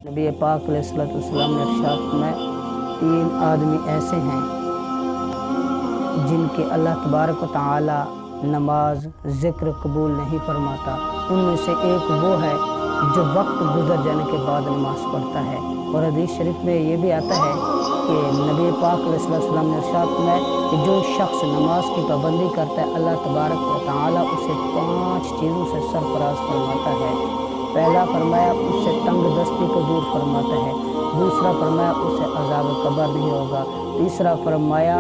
नबी पाक अलैहिस्सलाम ने इरशाद फरमाया, 3 आदमी ऐसे हैं जिनके अल्लाह तबारक व तआला नमाज ज़िक्र कबूल नहीं फरमाता। उनमें से एक वो है जो वक्त गुजर जाने के बाद नमाज पढ़ता है। और हदीस शरीफ में ये भी आता है कि नबी पाक अलैहिस्सलाम ने इरशाद फरमाया कि जो शख्स नमाज की पाबंदी करता है, अल्लाह तबारक व तआला उसे 5 चीज़ों से सरफराज फरमाता है। पहला फरमाया उससे तंग दस्ती को दूर फरमाता है। दूसरा फरमाया उसे अज़ाब कब्र नहीं होगा। तीसरा फरमाया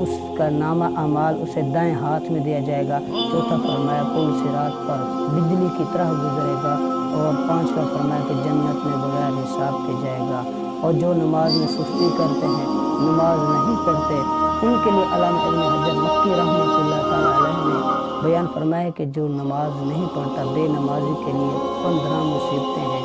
उसका नामा अमाल उसे दाएं हाथ में दिया जाएगा। चौथा फरमाया पुल सिरात पर बिजली की तरह गुजरेगा। और पांचवा फरमाया कि जन्नत में बगैर हिसाब के जाएगा। और जो नमाज में सुस्ती करते हैं, नमाज नहीं पढ़ते, उनके लिए अल्लामा इब्न हजर मक्की रहमतुल्लाह तआला अलैह ने बयान फरमाया कि जो नमाज नहीं पढ़ता, बेनमाजी के लिए 15 मुसीबतें हैं।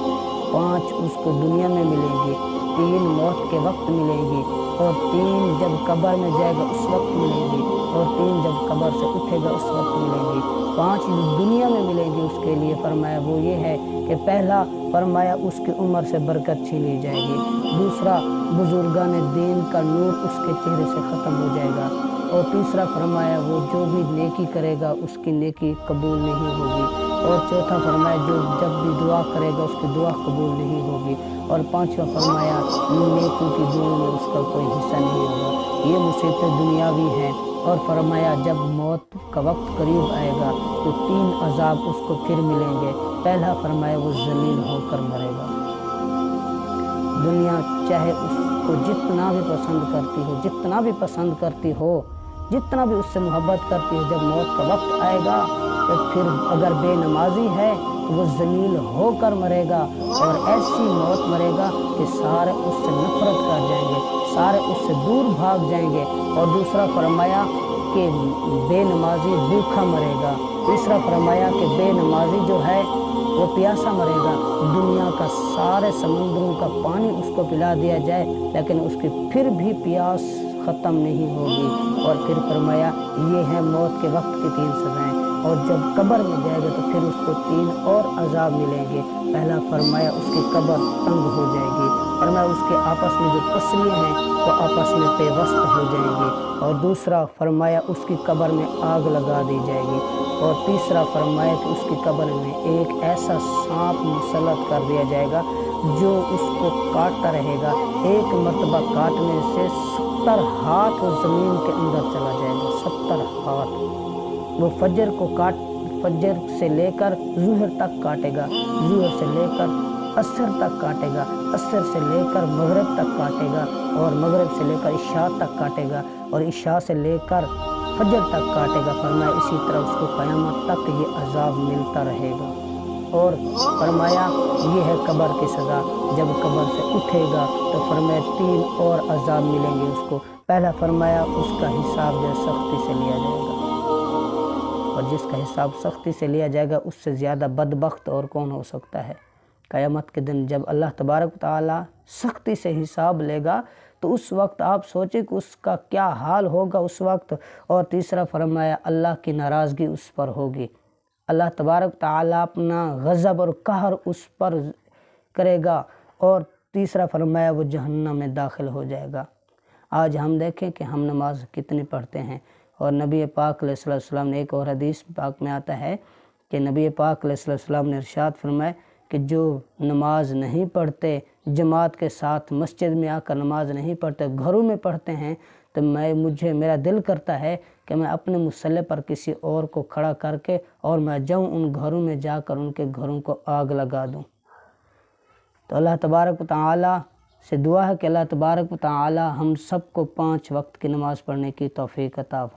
5 उसको दुनिया में मिलेंगी, 3 मौत के वक्त मिलेंगी, और 3 जब कब्र में जाएगा उस वक्त मिलेंगी, और 3 जब कब्र से उठेगा उस वक्त मिलेंगी। 5 दुनिया में मिलेंगी उसके लिए। फरमाया वो ये है कि पहला फरमाया उसकी उम्र से बरकत छीनी जाएगी। दूसरा बुजुर्गान दीन का नूर उसके चेहरे से ख़त्म हो जाएगा। और तीसरा फरमाया वो जो भी नेकी करेगा उसकी नेकी कबूल नहीं होगी। और चौथा फरमाया जो जब भी दुआ करेगा उसकी दुआ कबूल नहीं होगी। और पांचवा फरमाया नेकों की दुआ में उसका कोई हिस्सा नहीं होगा। ये मुसीबतें दुनियावी हैं। और फरमाया जब मौत का वक्त करीब आएगा तो 3 अजाब उसको फिर मिलेंगे। पहला फरमाया वो जलील होकर मरेगा। दुनिया चाहे उसको जितना भी पसंद करती हो, जितना भी पसंद करती हो, जितना भी उससे मोहब्बत करती हो, जब मौत का वक्त आएगा तो फिर अगर बेनमाजी है तो वो जलील होकर मरेगा। और ऐसी मौत मरेगा कि सारे उससे नफरत कर जाएंगे, सारे उससे दूर भाग जाएंगे। और दूसरा फरमाया कि बेनमाजी भूखा मरेगा। तीसरा फरमाया कि बेनमाजी जो है वो प्यासा मरेगा। दुनिया का सारे समंदरों का पानी उसको पिला दिया जाए लेकिन उसकी फिर भी प्यास ख़त्म नहीं होगी। और फिर फरमाया ये है मौत के वक्त की 3 सज़ाएँ। और जब कब्र में जाएगा तो फिर उसको 3 और अजाब मिलेंगे। पहला फरमाया उसकी कब्र तंग हो जाएगी। फरमाया उसके आपस में जो पसलियाँ हैं वो आपस में पेवस्त हो जाएंगी। और दूसरा फरमाया उसकी कब्र में आग लगा दी जाएगी। और तीसरा फरमाया कि उसकी कब्र में एक ऐसा सांप मुसल्लत कर दिया जाएगा जो उसको काटता रहेगा। एक मरतबा काटने से 70 हाथ वो ज़मीन के अंदर चला जाएगा। 70 हाथ वो फजर से लेकर ज़ुहर तक काटेगा, ज़ुहर से लेकर असर तक काटेगा, असर से लेकर मगरिब तक काटेगा, और मगरिब से लेकर इशा तक काटेगा, और इशा से लेकर फजर तक काटेगा। फरमाया इसी तरह उसको क़यामत तक ये अजाब मिलता रहेगा। और फरमाया ये है कब्र की सज़ा। जब कब्र से उठेगा तो फरमाया 3 और अजाब मिलेंगे उसको। पहला फरमाया उसका हिसाब जो सख्ती से लिया जाएगा, और जिसका हिसाब सख्ती से लिया जाएगा उससे ज़्यादा बदबख्त और कौन हो सकता है। क़यामत के दिन जब अल्लाह तबारक ताला सख्ती से हिसाब लेगा तो उस वक्त आप सोचें कि उसका क्या हाल होगा उस वक्त। और तीसरा फरमाया अल्लाह की नाराज़गी उस पर होगी। अल्लाह तबारक ताला अपना गज़ब और कहर उस पर करेगा। और तीसरा फरमाया वो जहन्नम में दाखिल हो जाएगा। आज हम देखें कि हम नमाज कितनी पढ़ते हैं। और नबी पाक अलैहिस्सलाम ने एक और हदीस पाक में आता है कि नबी पाक अलैहिस्सलाम ने इरशाद फरमाया कि जो नमाज नहीं पढ़ते, जमात के साथ मस्जिद में आकर नमाज नहीं पढ़ते, घरों में पढ़ते हैं, तो मेरा दिल करता है कि मैं अपने मुसल्ले पर किसी और को खड़ा करके और मैं जाऊं उन घरों में जाकर उनके घरों को आग लगा दूं। तो अल्लाह तबारक व तआला से दुआ है कि अल्लाह तबारक व तआला हम सबको 5 वक्त की नमाज़ पढ़ने की तौफीक अता